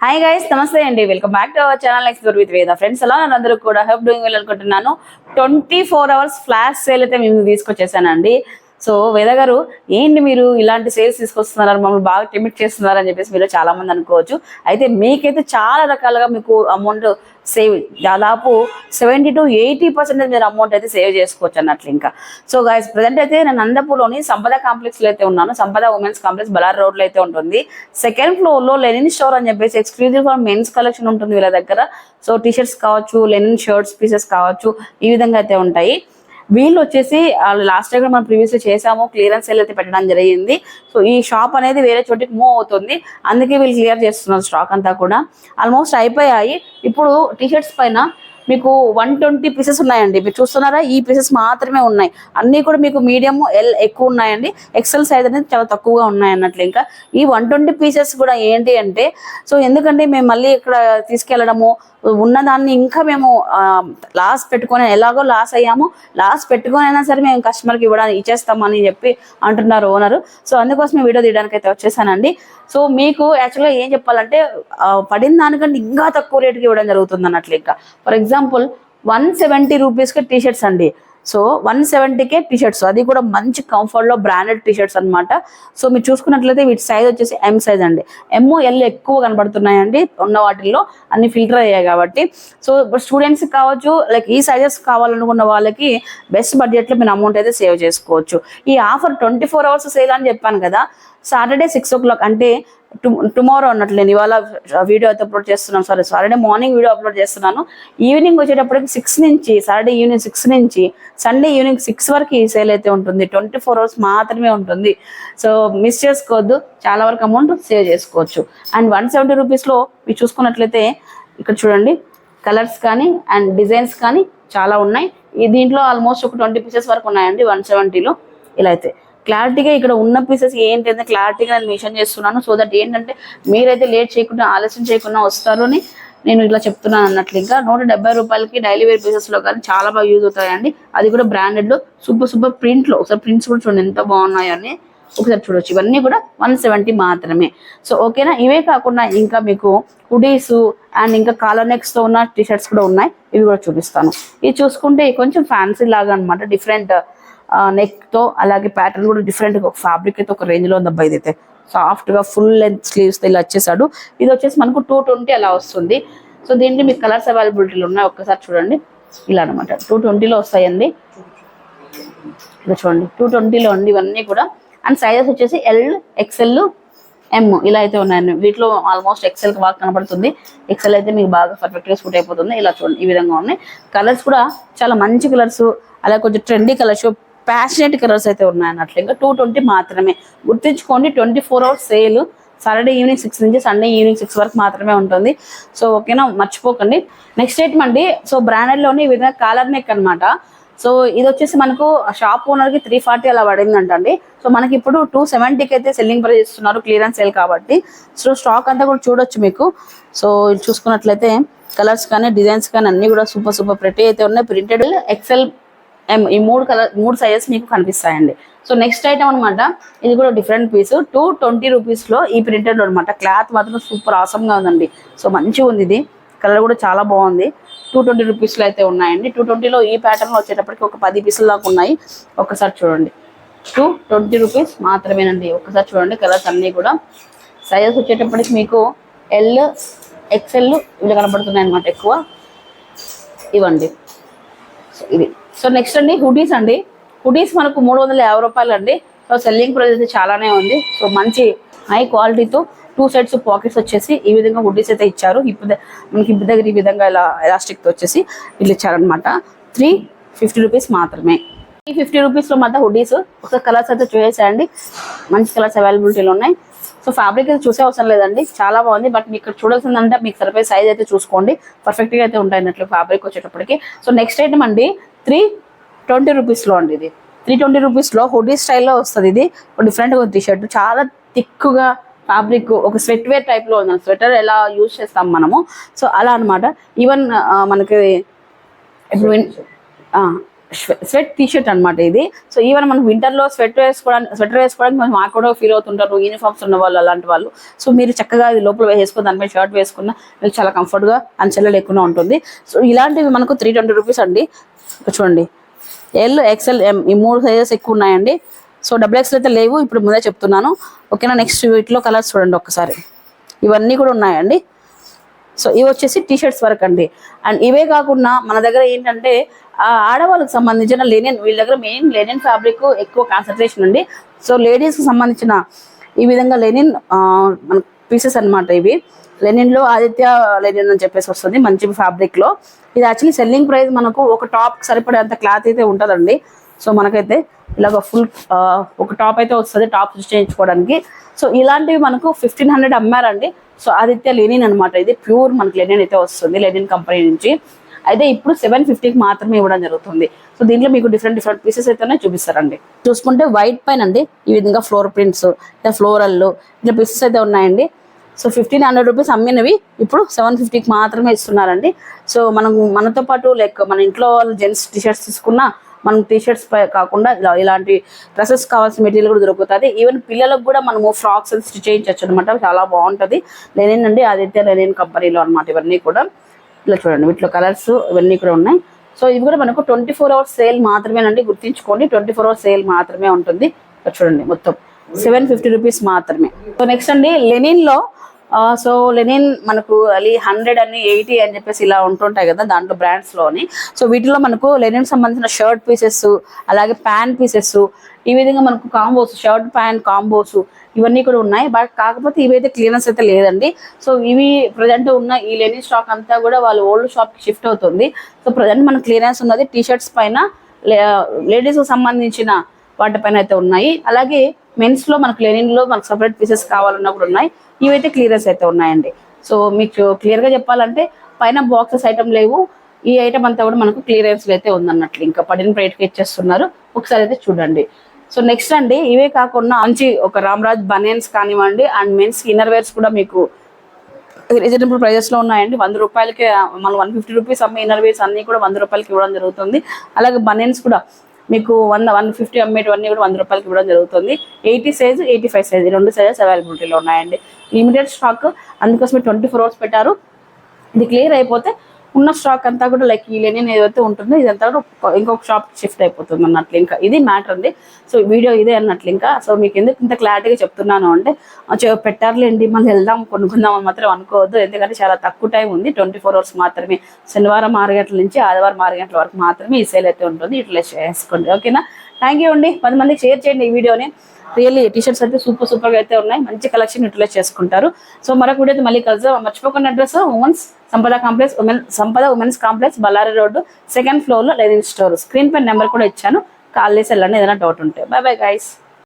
Hi guys, నమస్తే అండి. Welcome back to our channel explore with వేద. ఫ్రెండ్స్, ఎలా అందరూ కూడా హోప్ డూయింగ్ వెల్ అనుకుంటున్నాను. 24 hours ఫ్లాష్ సేల్ అయితే మేము తీసుకొచ్చేసానండి. సో వేద గారు, ఏంటి మీరు ఇలాంటి సేల్స్ తీసుకొస్తున్నారు, మమ్మల్ని బాగా టెమిట్ చేస్తున్నారు అని చెప్పేసి మీరు చాలా మంది అనుకోవచ్చు. అయితే మీకైతే చాలా రకాలుగా మీకు అమౌంట్ సేవ్, దాదాపు 70 to 80% మీరు అమౌంట్ అయితే సేవ్ చేసుకోవచ్చు అన్నట్లు. ఇంకా సో గైస్, ప్రజెంట్ అయితే నేను నందపూర్లోని సంపద కాంప్లెక్స్ లో అయితే ఉన్నాను. సంపద ఉమెన్స్ కాంప్లెక్స్ బలార్ రోడ్ లో అయితే ఉంటుంది. సెకండ్ ఫ్లోర్ లో లెనిన్ స్టోర్ అని చెప్పేసి ఎక్స్క్లూజివ్ ఫర్ మెన్స్ కలెక్షన్ ఉంటుంది వీళ్ళ దగ్గర. సో టీషర్ట్స్ కావచ్చు, లెనిన్ షర్ట్స్ పీసెస్ కావచ్చు, ఈ విధంగా అయితే ఉంటాయి. వీళ్ళు వచ్చేసి లాస్ట్ టైం మనం ప్రీవియస్లీ చేసాము, క్లియరెన్స్ సేల్ అయితే పెట్టడం జరిగింది. సో ఈ షాప్ అనేది వేరే చోటికి మూవ్ అవుతుంది, అందుకే వీళ్ళు క్లియర్ చేస్తున్నారు స్టాక్ అంతా కూడా. ఆల్మోస్ట్ అయిపోయాయి. ఇప్పుడు టీషర్ట్స్ పైన మీకు 120 పీసెస్ ఉన్నాయండి. మీరు చూస్తున్నారా, ఈ పీసెస్ మాత్రమే ఉన్నాయి. అన్నీ కూడా మీకు మీడియం, ఎల్ ఎక్కువ ఉన్నాయండి. ఎక్సెల్ సైజ్ అనేది చాలా తక్కువగా ఉన్నాయి అన్నట్లు. ఇంకా ఈ 120 పీసెస్ కూడా ఏంటి అంటే, సో ఎందుకంటే మేము మళ్ళీ ఇక్కడ తీసుకెళ్ళడము, ఉన్నదాన్ని ఇంకా మేము లాస్ పెట్టుకొని, ఎలాగో లాస్ అయ్యాము, లాస్ పెట్టుకొని అయినా సరే మేము కస్టమర్కి ఇచ్చేస్తామని చెప్పి అంటున్నారు ఓనరు. సో అందుకోసం వీడియో తీయడానికి అయితే వచ్చేసానండి. సో మీకు యాక్చువల్గా ఏం చెప్పాలంటే, పడిన దానికంటే ఇంకా తక్కువ రేటుకి ఇవ్వడం జరుగుతుంది అన్నట్లు. ఇంకా ఫర్ ఎగ్జాంపుల్ 170 రూపీస్కి టీషర్ట్స్ అండి. సో 170కే టీషర్ట్స్, అది కూడా మంచి కంఫర్ట్లో బ్రాండెడ్ టీషర్ట్స్ అనమాట. సో మీరు చూసుకున్నట్లయితే వీటి సైజ్ వచ్చేసి ఎం సైజ్ అండి. ఎమ్, ఎల్ ఎక్కువ కనబడుతున్నాయండి ఉన్న వాటిల్లో, అన్ని ఫిల్టర్ అయ్యాయి కాబట్టి. సో స్టూడెంట్స్ కావచ్చు, లైక్ ఈ సైజెస్ కావాలనుకున్న వాళ్ళకి బెస్ట్ బడ్జెట్లో మీరు అమౌంట్ అయితే సేవ్ చేసుకోవచ్చు. ఈ ఆఫర్ 24 hours సేల్ అని చెప్పాను కదా. సాటర్డే 6 o'clock అంటే టుమారో అన్నట్లు. ఇవాళ వీడియో అయితే అప్లోడ్ చేస్తున్నాను, సాటర్డే మార్నింగ్ వీడియో అప్లోడ్ చేస్తున్నాను. ఈవినింగ్ వచ్చేటప్పటికి 6 నుంచి, సాటర్డే ఈవినింగ్ 6 నుంచి సండే ఈవినింగ్ 6 వరకు ఈ సేల్ అయితే ఉంటుంది. 24 hours మాత్రమే ఉంటుంది. సో మిస్ చేసుకోవద్దు, చాలా వరకు అమౌంట్ సేవ్ చేసుకోవచ్చు. అండ్ 170 రూపీస్లో మీరు చూసుకున్నట్లయితే ఇక్కడ చూడండి, కలర్స్ కానీ అండ్ డిజైన్స్ కానీ చాలా ఉన్నాయి. దీంట్లో ఆల్మోస్ట్ ఒక 20 పీసెస్ వరకు ఉన్నాయండి 170లో. ఇలా అయితే క్లారిటీగా ఇక్కడ ఉన్న పీసెస్ ఏంటంటే క్లారిటీగా నేను మెన్షన్ చేస్తున్నాను. సో దట్ ఏంటంటే మీరైతే లేట్ చేయకుండా, ఆలస్యం చేయకుండా వస్తారు అని నేను ఇట్లా చెప్తున్నాను అన్నట్లు. ఇంకా 170 రూపాయలకి డైలీ వేర్ పీసెస్లో కానీ చాలా బాగా యూజ్ అవుతాయండి. అది కూడా బ్రాండెడ్లో సూపర్ ప్రింట్లో. ఒకసారి ప్రింట్స్ కూడా చూడండి ఎంత బాగున్నాయో అని ఒకసారి చూడొచ్చు. ఇవన్నీ కూడా 170 మాత్రమే. సో ఓకేనా. ఇవే కాకుండా ఇంకా మీకు హుడీస్ అండ్ ఇంకా కాలర్ నెక్స్తో ఉన్న టీషర్ట్స్ కూడా ఉన్నాయి. ఇవి కూడా చూపిస్తాను. ఇది చూసుకుంటే కొంచెం ఫ్యాన్సీ లాగా అనమాట, డిఫరెంట్ నెక్ తో, అలాగే ప్యాటర్న్ కూడా డిఫరెంట్. ఒక ఫ్యాబ్రిక్ అయితే ఒక రేంజ్ లో ఉంది అబ్బాయి. ఇదైతే సాఫ్ట్ గా ఫుల్ లెంత్ స్లీవ్స్ ఇలా వచ్చేసాడు. ఇది వచ్చేసి మనకు 220 అలా వస్తుంది. సో దీంట్లో మీకు కలర్స్ అవైలబిలిటీలు ఉన్నాయి, ఒక్కసారి చూడండి. ఇలా అనమాట 220లో వస్తాయండి. ఇలా చూడండి 220లో ఉంది ఇవన్నీ కూడా. అండ్ సైజెస్ వచ్చేసి ఎల్, ఎక్స్ఎల్, ఎమ్ ఇలా అయితే ఉన్నాయండి. వీటిలో ఆల్మోస్ట్ ఎక్సెల్ బాగా కనబడుతుంది. ఎక్సెల్ అయితే మీకు బాగా పర్ఫెక్ట్గా సూట్ అయిపోతుంది. ఇలా చూడండి, ఈ విధంగా ఉన్నాయి. కలర్స్ కూడా చాలా మంచి కలర్స్, అలాగే కొంచెం ట్రెండీ కలర్స్, ప్యాషనేట్ కలర్స్ అయితే ఉన్నాయి అన్నట్లు. ఇంకా 220 మాత్రమే. గుర్తుంచుకోండి, 24 hours సేల్. సాటర్డే ఈవినింగ్ 6 నుంచి సండే ఈవినింగ్ 6 వరకు మాత్రమే ఉంటుంది. సో ఓకేనా, మర్చిపోకండి. నెక్స్ట్ ఐటమ్ అండి, సో బ్రాండెడ్లోని ఈ విధంగా కాలర్ నెక్ అనమాట. సో ఇది వచ్చేసి మనకు షాప్ ఓనర్కి 340 అలా పడిందంటండి. సో మనకి ఇప్పుడు 270కి అయితే సెల్లింగ్ ప్రైస్ ఇస్తున్నారు, క్లియరెన్స్ సేల్ కాబట్టి. సో స్టాక్ అంతా కూడా చూడొచ్చు మీకు. సో ఇది చూసుకున్నట్లయితే కలర్స్ కానీ డిజైన్స్ కానీ అన్ని కూడా సూపర్ ప్రెటీ అయితే ఉన్నాయి. ప్రింటెడ్, ఎక్సెల్, ఎం, ఈ 3 సైజెస్ మీకు కనిపిస్తాయండి. సో నెక్స్ట్ ఐటమ్ అనమాట, ఇది కూడా డిఫరెంట్ పీస్. 220 రూపీస్లో ఈ ప్రింటెడ్ అనమాట. క్లాత్ మాత్రం సూపర్ ఆసమ్గా ఉందండి. సో మంచిగా ఉంది, ఇది కలర్ కూడా చాలా బాగుంది. 220 రూపీస్లో అయితే ఉన్నాయండి. 220లో ఈ ప్యాటర్న్లో వచ్చేటప్పటికి ఒక 10 పీసుల దాకా ఉన్నాయి. ఒక్కసారి చూడండి, 220 రూపీస్ మాత్రమేనండి. ఒక్కసారి చూడండి కలర్స్ అన్నీ కూడా. సైజెస్ వచ్చేటప్పటికి మీకు ఎల్, ఎక్స్ఎల్ ఇవి కనబడుతున్నాయి అనమాట ఎక్కువ. ఇవ్వండి. సో ఇది. సో నెక్స్ట్ అండి హుడీస్ అండి. హుడీస్ మనకు 350 రూపాయలు అండి. సో సెల్లింగ్ ప్రైస్ అయితే చాలానే ఉంది. సో మంచి హై క్వాలిటీతో 2 sets పాకెట్స్ వచ్చేసి ఈ విధంగా హుడీస్ అయితే ఇచ్చారు. మనకి హిప్ దగ్గర ఈ విధంగా ఇలా ఎలాస్టిక్తో వచ్చేసి ఇట్లా ఇచ్చారనమాట. 350 రూపీస్ మాత్రమే. 350 రూపీస్లో మాత్రం హుడీస్. ఒక కలర్స్ అయితే చూసేయండి, మంచి కలర్స్ అవైలబిలిటీలో ఉన్నాయి. సో ఫ్యాబ్రిక్ అయితే చూసే అవసరం లేదండి, చాలా బాగుంది. బట్ మీకు చూడాల్సిందంటే మీకు సరిపోయే సైజ్ అయితే చూసుకోండి, పర్ఫెక్ట్గా అయితే ఉంటాయి అన్నట్లు ఫ్యాబ్రిక్ వచ్చేటప్పటికి. సో నెక్స్ట్ ఐటమ్ అండి, 320 రూపీస్లో అండి. ఇది 320 రూపీస్లో హుడీ స్టైల్లో వస్తుంది. ఇది డిఫరెంట్గా టీ షర్ట్, చాలా థిక్గా ఫ్యాబ్రిక్, ఒక స్వెట్ వేర్ టైప్లో ఉంది. స్వెటర్ ఎలా యూజ్ చేస్తాం మనము, సో అలా అనమాట. ఈవెన్ మనకి ఇప్పుడు స్వెట్ టీషర్ట్ అనమాట ఇది. సో ఈవెన్ మనకు వింటర్లో స్వెటర్ వేసుకోవడానికి మనం మాకు కూడా ఫీల్ అవుతుంటారు యూనిఫామ్స్ ఉన్న వాళ్ళు అలాంటి వాళ్ళు. సో మీరు చక్కగా ఇది లోపల వేసుకుని దానిపై షర్ట్ వేసుకున్న మీకు చాలా కంఫర్ట్గా అంచెల్ల లేకుండా ఉంటుంది. సో ఇలాంటివి మనకు 320 రూపీస్ అండి. చూడండి ఎల్ ఎక్స్ఎల్ ఎం ఈ 3 సైజెస్ ఎక్కువ ఉన్నాయండి. సో XXL అయితే లేవు, ఇప్పుడు ముందే చెప్తున్నాను ఓకేనా. నెక్స్ట్ వీటిలో కలర్స్ చూడండి ఒకసారి, ఇవన్నీ కూడా ఉన్నాయండి. సో ఇవి వచ్చేసి టీషర్ట్స్ వరకు అండి. అండ్ ఇవే కాకుండా మన దగ్గర ఏంటంటే ఆడవాళ్ళకి సంబంధించిన లెనిన్, వీళ్ళ దగ్గర మెయిన్ లెనిన్ ఫ్యాబ్రిక్ ఎక్కువ కాన్సన్ట్రేషన్ అండి. సో లేడీస్కి సంబంధించిన ఈ విధంగా లెనిన్ మన పీసెస్ అనమాట. ఇవి లెనిన్లో ఆదిత్య లెనిన్ అని చెప్పేసి వస్తుంది మంచి ఫ్యాబ్రిక్లో. ఇది యాక్చువల్లీ సెల్లింగ్ ప్రైస్ మనకు ఒక టాప్కి సరిపడేంత క్లాత్ అయితే ఉంటుందండి. సో మనకైతే ఇలాగ ఫుల్ ఒక టాప్ అయితే వస్తుంది టాప్ స్టిచ్ చేయించుకోవడానికి. సో ఇలాంటివి మనకు 1500 అమ్మారండి. సో ఆదిత్య లెనిన్ అనమాట. ఇది ప్యూర్ మనకి లెనిన్ అయితే వస్తుంది లెనిన్ కంపెనీ నుంచి. అయితే ఇప్పుడు 750కి మాత్రమే ఇవ్వడం జరుగుతుంది. సో దీంట్లో మీకు డిఫరెంట్ పీసెస్ అయితేనే చూపిస్తారండి. చూసుకుంటే వైట్ పైన అండి ఈ విధంగా ఫ్లోర్ ప్రింట్స్, ఇలా ఫ్లోరల్ ఇట్లా పీసెస్ అయితే ఉన్నాయండి. సో 1500 రూపీస్ అమ్మినవి ఇప్పుడు 750కి మాత్రమే ఇస్తున్నారండి. సో మనతో పాటు లైక్ మన ఇంట్లో వాళ్ళు జెంట్స్ టీషర్ట్స్ తీసుకున్నా మనం టీషర్ట్స్ కాకుండా ఇలాంటి డ్రెస్సెస్ కావాల్సిన మెటీరియల్ కూడా దొరుకుతుంది. ఈవెన్ పిల్లలకు కూడా మనము ఫ్రాక్స్ స్టిచ్ చేయించవచ్చు అనమాట. చాలా బాగుంటుంది. లెనిన్ అండి ఆదిత్య లెనిన్ కంపెనీలో అనమాట. ఇవన్నీ కూడా ఇట్లా చూడండి, వీటిలో కలర్స్ ఇవన్నీ కూడా ఉన్నాయి. సో ఇవి కూడా మనకు 24 hours సేల్ మాత్రమేనండి, గుర్తుంచుకోండి. 24 hours సేల్ మాత్రమే ఉంటుంది. చూడండి మొత్తం 750 రూపీస్ మాత్రమే. సో నెక్స్ట్ అండి లెనిన్లో సో లెనిన్ మనకు అది 100 అని 80 అని చెప్పేసి ఇలా ఉంటుంటాయి కదా దాంట్లో బ్రాండ్స్లోని. సో వీటిలో మనకు లెనిన్ సంబంధించిన షర్ట్ పీసెస్, అలాగే ప్యాంట్ పీసెస్, ఈ విధంగా మనకు కాంబోస్, షర్ట్ ప్యాంట్ కాంబోస్ ఇవన్నీ కూడా ఉన్నాయి. బట్ కాకపోతే ఇవైతే క్లియరెన్స్ అయితే లేదండి. సో ఇవి ప్రజెంట్ ఉన్న ఈ లెనిన్ స్టాక్ అంతా కూడా వాళ్ళు ఓల్డ్ షాప్కి షిఫ్ట్ అవుతుంది. సో ప్రజెంట్ మనకు క్లియరెన్స్ ఉన్నది టీషర్ట్స్ పైన, లేడీస్కి సంబంధించిన వాటిపైన అయితే ఉన్నాయి. అలాగే మెన్స్లో మనకు లెనిన్లో మనకు సపరేట్ పీసెస్ కావాలన్నా కూడా ఉన్నాయి. ఇవైతే క్లియరెన్స్ అయితే ఉన్నాయండి. సో మీకు క్లియర్గా చెప్పాలంటే పైన బాక్సెస్ ఐటమ్ లేవు, ఈ ఐటమ్ అంతా కూడా మనకు క్లియరెన్స్లో అయితే ఉందన్నట్లు, ఇంకా పడిన రేట్కి ఇచ్చేస్తున్నారు. ఒకసారి అయితే చూడండి. సో నెక్స్ట్ అండి ఇవే కాకుండా మంచి ఒక రామ్రాజ్ బనియన్స్ కానివ్వండి అండ్ మెన్స్ ఇన్నర్ వేర్స్ కూడా మీకు రీజనబుల్ ప్రైజెస్లో ఉన్నాయండి. 100 రూపాయలకి మనం 150 రూపీస్ అమ్మే ఇన్నర్ వేర్స్ అన్నీ కూడా 100 రూపాయలకి ఇవ్వడం జరుగుతుంది. అలాగే బనియన్స్ కూడా మీకు 150 అమ్మేటివన్నీ కూడా 100 రూపాయలకి ఇవ్వడం జరుగుతుంది. 80 సైజు 85 సైజు 2 సైజెస్ అవైలబిలిటీలో ఉన్నాయండి. లిమిటెడ్ స్టాక్, అందుకోసమే 24 hours పెట్టారు. ఇది క్లియర్ అయిపోతే ఉన్న స్టాక్ అంతా కూడా లైక్ ఈ లెనిన్ ఏదైతే ఉంటుందో ఇదంతా కూడా ఇంకొక షాప్ షిఫ్ట్ అయిపోతుంది అన్నట్లు. ఇంకా ఇది మ్యాటర్ అండి. సో వీడియో ఇదే అన్నట్లు. ఇంకా సో మీకు ఎందుకు ఇంత క్లారిటీగా చెప్తున్నాను అంటే పెట్టారులేండి మళ్ళీ వెళ్దాం కొనుక్కుందాం అని మాత్రం అనుకోవద్దు. ఎందుకంటే చాలా తక్కువ టైం ఉంది, 24 hours మాత్రమే. శనివారం 6 గంటల నుంచి ఆదివారం 6 గంటల వరకు మాత్రమే ఈ సేల్ అయితే ఉంటుంది. ఇట్లా చేసుకోండి ఓకేనా. థ్యాంక్ యూ అండి. 10 మందికి షేర్ చేయండి ఈ వీడియోని. రియల్లీ టీషర్ట్స్ అయితే సూపర్గా అయితే ఉన్నాయి, మంచి కలెక్షన్ యూటిలైజ్ చేసుకుంటారు. సో మరొక వీడియో మళ్ళీ కలుద్దాం. మర్చిపోకుండా address Sampada women's complex Ballari road 2nd floor లో లెనిన్ స్టోర్. స్క్రీన్ పై నెంబర్ కూడా ఇచ్చాను, కాల్ చేసి వెళ్ళండి ఏదైనా డౌట్ ఉంటే. Bye bye guys.